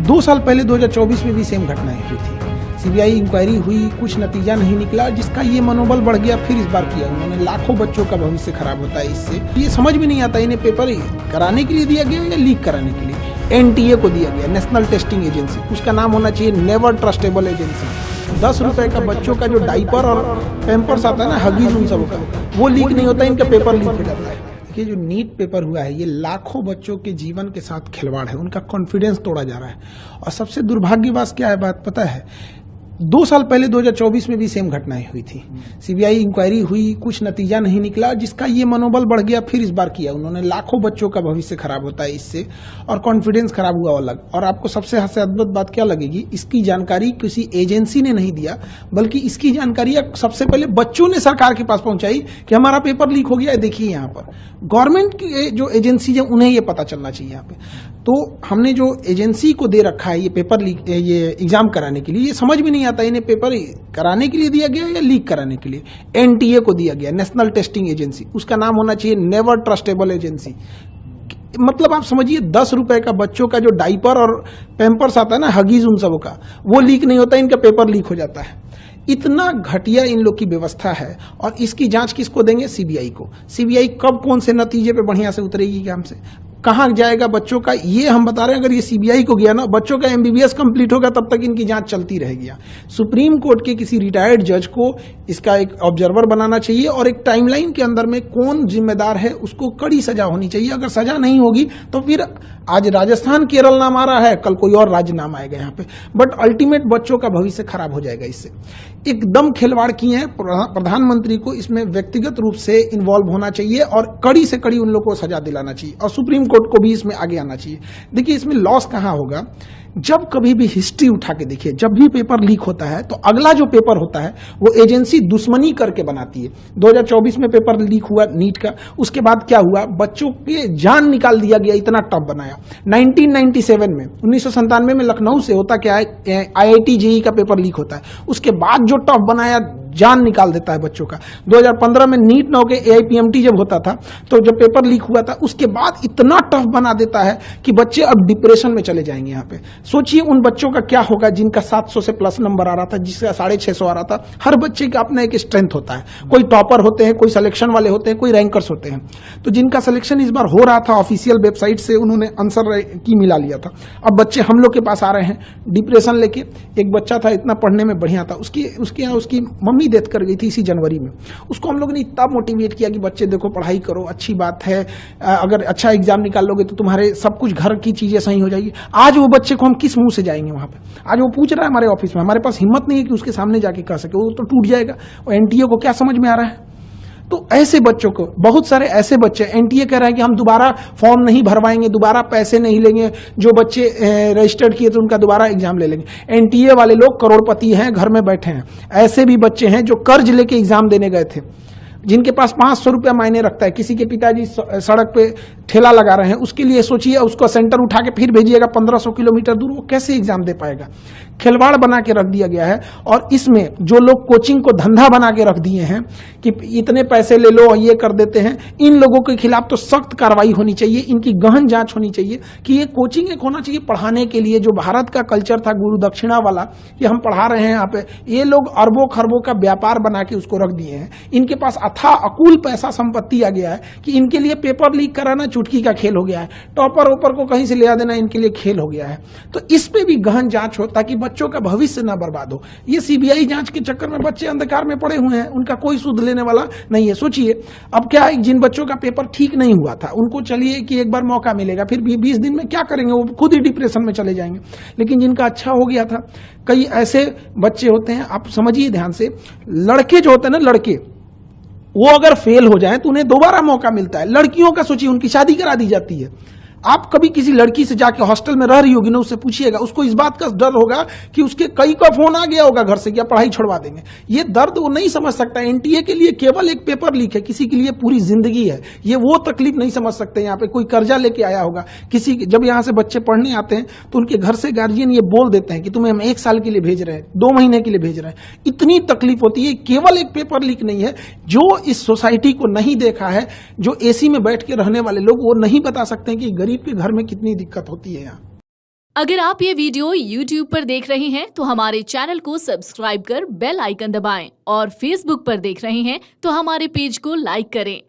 2 साल पहले 2024 में भी सेम घटनाएं हुई थी। सीबीआई इंक्वायरी हुई, कुछ नतीजा नहीं निकला, जिसका ये मनोबल बढ़ गया। फिर इस बार किया उन्होंने। लाखों बच्चों का भविष्य खराब होता है इससे। ये समझ में नहीं आता इन्हें पेपर कराने के लिए दिया गया या लीक कराने के लिए। एनटीए को दिया गया, नेशनल टेस्टिंग एजेंसी, उसका नाम होना चाहिए नेवर ट्रस्टेबल एजेंसी। 10 रुपए का बच्चों का जो डाइपर और पैम्पर्स आता है ना, हगीज उन सब का, वो लीक नहीं होता, इनका पेपर लीक हो जाता है। ये जो नीट पेपर हुआ है, ये लाखों बच्चों के जीवन के साथ खिलवाड़ है, उनका कॉन्फिडेंस तोड़ा जा रहा है। और सबसे दुर्भाग्यवश क्या है बात पता है, 2 साल पहले 2024 में भी सेम घटनाएं हुई थी। सीबीआई इंक्वायरी हुई, कुछ नतीजा नहीं निकला, जिसका ये मनोबल बढ़ गया। फिर इस बार किया उन्होंने। लाखों बच्चों का भविष्य खराब होता है इससे, और कॉन्फिडेंस खराब हुआ अलग। और आपको सबसे अद्भुत बात क्या लगेगी, इसकी जानकारी किसी एजेंसी ने नहीं दिया, बल्कि इसकी जानकारी सबसे पहले बच्चों ने सरकार के पास पहुंचाई कि हमारा पेपर लीक हो गया है, देखिए यहाँ पर। गवर्नमेंट की जो एजेंसी है उन्हें ये पता चलना चाहिए यहाँ पे। तो हमने जो एजेंसी को दे रखा है ये पेपर लीक, ये एग्जाम कराने के लिए, ये समझ में नहीं आता इन्हें पेपर कराने के लिए दिया गया या लीक कराने के लिए। एनटीए को दिया गया, नेशनल टेस्टिंग एजेंसी, उसका नाम होना चाहिए नेवर ट्रस्टेबल एजेंसी। मतलब आप समझिए, 10 रुपए का बच्चों का जो डाइपर और पैम्पर्स आता है ना, हगीज उन सब का, वो लीक नहीं होता, इनका पेपर लीक हो जाता है। इतना घटिया इन लोग की व्यवस्था है। और इसकी जांच किसको देंगे? सीबीआई को। सीबीआई कब कौन से नतीजे पे बढ़िया से उतरेगी काम से, कहाँ जाएगा बच्चों का, ये हम बता रहे हैं। अगर ये सीबीआई को गया ना, बच्चों का एमबीबीएस कंप्लीट होगा, तब तक इनकी जांच चलती रहेगी। सुप्रीम कोर्ट के किसी रिटायर्ड जज को इसका एक ऑब्जर्वर बनाना चाहिए, और एक टाइमलाइन के अंदर में कौन जिम्मेदार है उसको कड़ी सजा होनी चाहिए। अगर सजा नहीं होगी तो फिर आज राजस्थान केरल नाम आ रहा है, कल कोई और राज्य नाम आएगा यहाँ पे, बट अल्टीमेट बच्चों का भविष्य खराब हो जाएगा इससे। एकदम खिलवाड़ किए हैं। प्रधानमंत्री को इसमें व्यक्तिगत रूप से इन्वॉल्व होना चाहिए, और कड़ी से कड़ी उन लोगों को सजा दिलाना चाहिए, और सुप्रीम कोर्ट को भी इसमें आगे आना चाहिए। देखिए, इसमें लॉस कहां होगा, जब कभी भी हिस्ट्री उठा के देखिए, जब भी पेपर लीक होता है तो अगला जो पेपर होता है वो एजेंसी दुश्मनी करके बनाती है। 2024 में पेपर लीक हुआ नीट का, उसके बाद क्या हुआ, बच्चों के जान निकाल दिया गया, इतना टफ बनाया। 1997 में 1997 में लखनऊ से होता क्या है, IIT JEE का पेपर लीक होता है, उसके बाद जो टफ बनाया, जान निकाल देता है बच्चों का। 2015 में नीट न होके AIPMT जब होता था, तो जब पेपर लीक हुआ था, उसके बाद इतना टफ बना देता है कि बच्चे अब डिप्रेशन में चले जाएंगे। यहाँ पे सोचिए उन बच्चों का क्या होगा जिनका 700 से प्लस नंबर आ रहा था, जिसका 650 आ रहा था। हर बच्चे का अपना एक स्ट्रेंथ होता है, कोई टॉपर होते हैं, कोई सिलेक्शन वाले होते हैं, कोई रैंकर्स होते हैं। तो जिनका सिलेक्शन इस बार हो रहा था, ऑफिशियल वेबसाइट से उन्होंने आंसर की मिला लिया था। अब बच्चे हम लोग के पास आ रहे हैं डिप्रेशन लेके। एक बच्चा था, इतना पढ़ने में बढ़िया था, उसकी मम्मी डेथ कर गई थी इसी जनवरी में। उसको हम लोगों ने इतना मोटिवेट किया कि बच्चे देखो, पढ़ाई करो, अच्छी बात है, अगर अच्छा एग्जाम निकाल लोगे तो तुम्हारे सब कुछ घर की चीजें सही हो जाएगी। आज वो बच्चे को हम किस मुंह से जाएंगे वहां पे? आज वो पूछ रहा है हमारे ऑफिस में, हमारे पास हिम्मत नहीं है कि उसके सामने जाके कह सके, वो तो टूट जाएगा। और एनटीए को क्या समझ में आ रहा है? तो ऐसे बच्चों को, बहुत सारे ऐसे बच्चे, एनटीए कह रहा है कि हम दोबारा फॉर्म नहीं भरवाएंगे, दोबारा पैसे नहीं लेंगे, जो बच्चे रजिस्टर्ड किए थे उनका दोबारा एग्जाम ले लेंगे। एनटीए वाले लोग करोड़पति हैं, घर में बैठे हैं। ऐसे भी बच्चे हैं जो कर्ज लेके एग्जाम देने गए थे, जिनके पास 500 रुपया मायने रखता है। किसी के पिताजी सड़क पे ठेला लगा रहे हैं, उसके लिए सोचिए, उसको सेंटर उठा के फिर भेजिएगा 1500 किलोमीटर दूर, वो कैसे एग्जाम दे पाएगा? खिलवाड़ बना के रख दिया गया है। और इसमें जो लोग कोचिंग को धंधा बना के रख दिए हैं कि इतने पैसे ले लो और ये कर देते हैं, इन लोगों के खिलाफ तो सख्त कार्रवाई होनी चाहिए। इनकी गहन जांच होनी चाहिए कि ये कोचिंग एक होना चाहिए पढ़ाने के लिए। जो भारत का कल्चर था गुरु दक्षिणा वाला, कि हम पढ़ा रहे हैं यहाँ पे, ये लोग अरबों खरबों का व्यापार बना के उसको रख दिए हैं। इनके पास अथाह अकुल पैसा संपत्ति आ गया है कि इनके लिए पेपर लीक कराना चुटकी का खेल हो गया है। टॉपर ओपर को कहीं से ले आ देना इनके लिए खेल हो गया है। तो इस पे भी गहन जांच हो, ताकि बच्चों का भविष्य ना बर्बाद हो। ये सीबीआई जांच के चक्कर में बच्चे अंधकार में पड़े हुए हैं, उनका कोई सुध लेने वाला नहीं है। सोचिए, अब क्या है, जिन बच्चों का पेपर ठीक नहीं हुआ था उनको चलिए कि एक बार मौका मिलेगा, फिर 20 दिन में क्या करेंगे, वो खुद ही डिप्रेशन में चले जाएंगे। लेकिन जिनका अच्छा हो गया था, कई ऐसे बच्चे होते हैं, आप समझिए ध्यान से, लड़के जो होते हैं ना, लड़के, वो अगर फेल हो जाए तो उन्हें दोबारा मौका मिलता है। लड़कियों का सोचिए, उनकी शादी करा दी जाती है। आप कभी किसी लड़की से जाके हॉस्टल में रह रही होगी ना, उससे पूछिएगा, उसको इस बात का डर होगा कि उसके कई का फोन आ गया होगा घर से, क्या पढ़ाई छुड़वा देंगे। ये दर्द वो नहीं समझ सकता। एनटीए के लिए केवल एक पेपर लीक है, किसी के लिए पूरी जिंदगी है। ये वो तकलीफ नहीं समझ सकते। यहाँ पे कोई कर्जा लेके आया होगा, किसी जब यहाँ से बच्चे पढ़ने आते हैं तो उनके घर से गार्जियन ये बोल देते हैं कि तुम्हें हम 1 साल के लिए भेज रहे हैं, 2 महीने के लिए भेज रहे हैं। इतनी तकलीफ होती है। केवल एक पेपर लीक नहीं है। जो इस सोसाइटी को नहीं देखा है, जो एसी में बैठ के रहने वाले लोग, वो नहीं बता सकते कि गरीब के घर में कितनी दिक्कत होती है यहाँ। अगर आप ये वीडियो YouTube पर देख रहे हैं तो हमारे चैनल को सब्सक्राइब कर बेल आइकन दबाएं और Facebook पर देख रहे हैं तो हमारे पेज को लाइक करें।